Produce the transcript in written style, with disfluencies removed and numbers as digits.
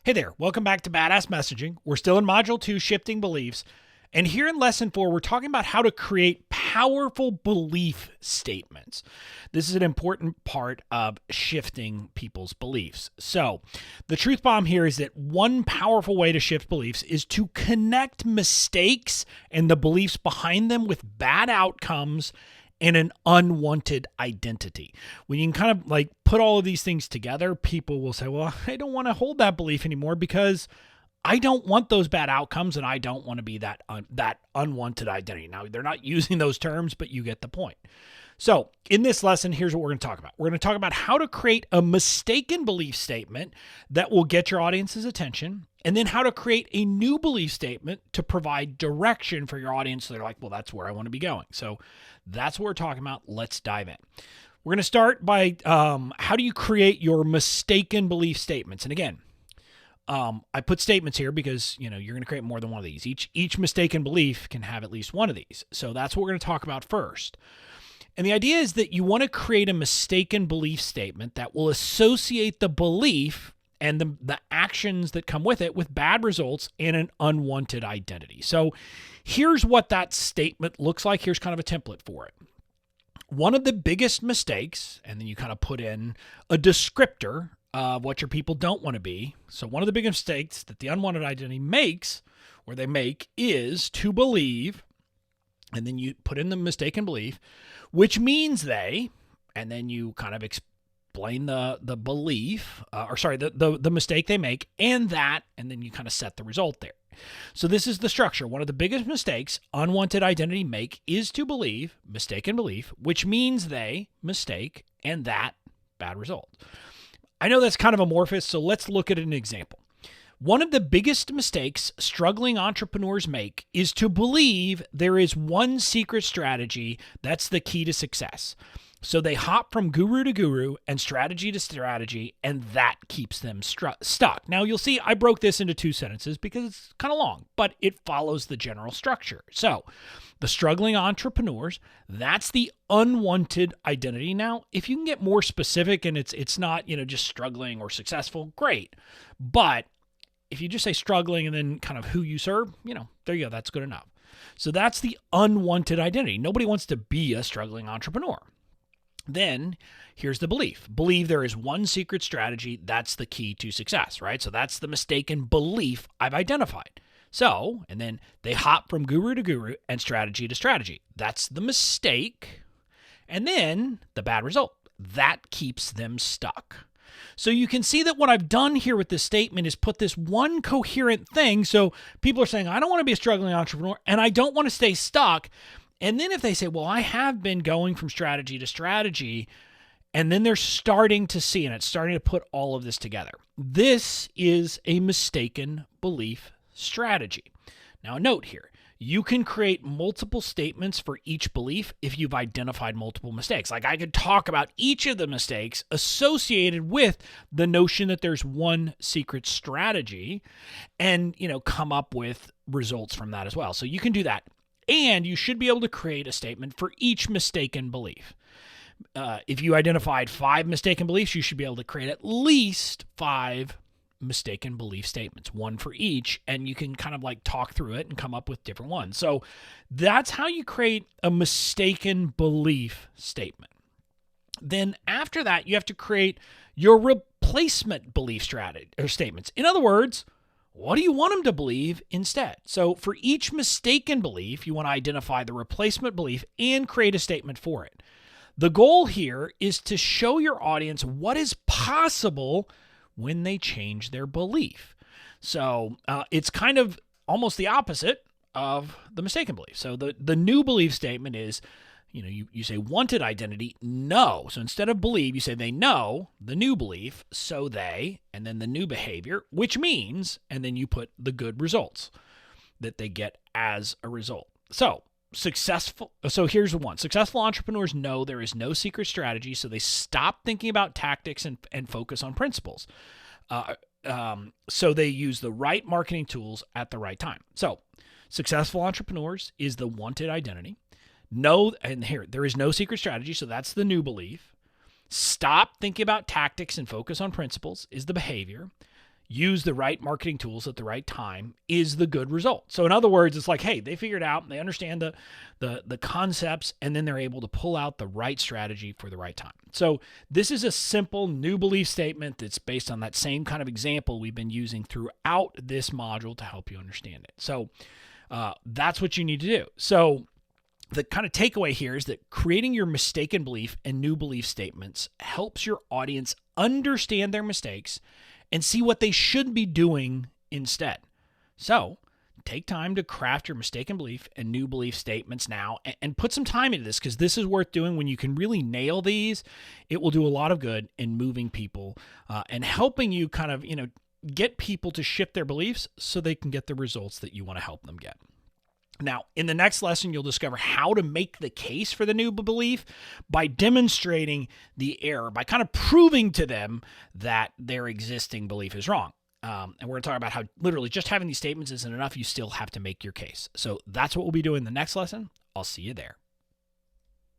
Hey there, welcome back to Badass Messaging. We're still in Module 2, Shifting Beliefs. And here in Lesson 4, we're talking about how to create powerful belief statements. This is an important part of shifting people's beliefs. So the truth bomb here is that one powerful way to shift beliefs is to connect mistakes and the beliefs behind them with bad outcomes and an unwanted identity. When you can kind of like put all of these things together, people will say, well, I don't want to hold that belief anymore because I don't want those bad outcomes and I don't want to be that unwanted identity. Now, they're not using those terms, but you get the point. So in this lesson, here's what we're going to talk about. We're going to talk about how to create a mistaken belief statement that will get your audience's attention, and then how to create a new belief statement to provide direction for your audience. So they're like, well, that's where I want to be going. So that's what we're talking about. Let's dive in. We're going to start by how do you create your mistaken belief statements? And again, I put statements here because, you're going to create more than one of these. Each mistaken belief can have at least one of these. So that's what we're going to talk about first. And the idea is that you want to create a mistaken belief statement that will associate the belief and the actions that come with it with bad results and an unwanted identity. So here's what that statement looks like. Here's kind of a template for it. One of the biggest mistakes, and then you kind of put in a descriptor of what your people don't want to be. So one of the biggest mistakes that the unwanted identity makes, or they make, is to believe, and then you put in the mistaken belief, which means they, and then you kind of explain the belief, the mistake they make, and then you kind of set the result there. So this is the structure. One of the biggest mistakes unwanted identity make is to believe, mistaken belief, which means they, mistake, and that, bad result. I know that's kind of amorphous, so let's look at an example. One of the biggest mistakes struggling entrepreneurs make is to believe there is one secret strategy that's the key to success. So they hop from guru to guru and strategy to strategy, and that keeps them stuck. Now, you'll see I broke this into two sentences because it's kind of long, but it follows the general structure. So the struggling entrepreneurs, that's the unwanted identity. Now, if you can get more specific and it's not, just struggling or successful, great. But if you just say struggling and then kind of who you serve, there you go. That's good enough. So that's the unwanted identity. Nobody wants to be a struggling entrepreneur. Then here's the belief. Believe there is one secret strategy that's the key to success, right? So that's the mistaken belief I've identified. So, and then they hop from guru to guru and strategy to strategy. That's the mistake. And then the bad result. That keeps them stuck. So you can see that what I've done here with this statement is put this one coherent thing. So people are saying, I don't want to be a struggling entrepreneur and I don't want to stay stuck. And then if they say, well, I have been going from strategy to strategy, and then they're starting to see, and it's starting to put all of this together. This is a mistaken belief strategy. Now, a note here. You can create multiple statements for each belief if you've identified multiple mistakes. Like I could talk about each of the mistakes associated with the notion that there's one secret strategy and, come up with results from that as well. So you can do that. And you should be able to create a statement for each mistaken belief. If you identified 5 mistaken beliefs, you should be able to create at least 5 mistaken belief statements, one for each, and you can kind of like talk through it and come up with different ones. So that's how you create a mistaken belief statement. Then after that, you have to create your replacement belief strategy or statements. In other words, what do you want them to believe instead? So for each mistaken belief, you want to identify the replacement belief and create a statement for it. The goal here is to show your audience what is possible when they change their belief. So it's kind of almost the opposite of the mistaken belief. So the new belief statement is, you say wanted identity, no. So instead of believe, you say they know the new belief, so they, and then the new behavior, which means, and then you put the good results that they get as a result. So here's the one. Successful entrepreneurs know there is no secret strategy, so they stop thinking about tactics and focus on principles. So they use the right marketing tools at the right time. So successful entrepreneurs is the wanted identity. No, and here, there is no secret strategy, so that's the new belief. Stop thinking about tactics and focus on principles is the behavior. use the right marketing tools at the right time is the good result. So in other words, it's like, hey, they figured out, they understand the concepts, and then they're able to pull out the right strategy for the right time. So this is a simple new belief statement that's based on that same kind of example we've been using throughout this module to help you understand it. So that's what you need to do. So the kind of takeaway here is that creating your mistaken belief and new belief statements helps your audience understand their mistakes and see what they should be doing instead. So take time to craft your mistaken belief and new belief statements now, and put some time into this, because this is worth doing. When you can really nail these, it will do a lot of good in moving people and helping you kind of, get people to shift their beliefs so they can get the results that you want to help them get. Now, in the next lesson, you'll discover how to make the case for the new belief by demonstrating the error, by kind of proving to them that their existing belief is wrong. And we're going to talk about how literally just having these statements isn't enough. You still have to make your case. So that's what we'll be doing in the next lesson. I'll see you there.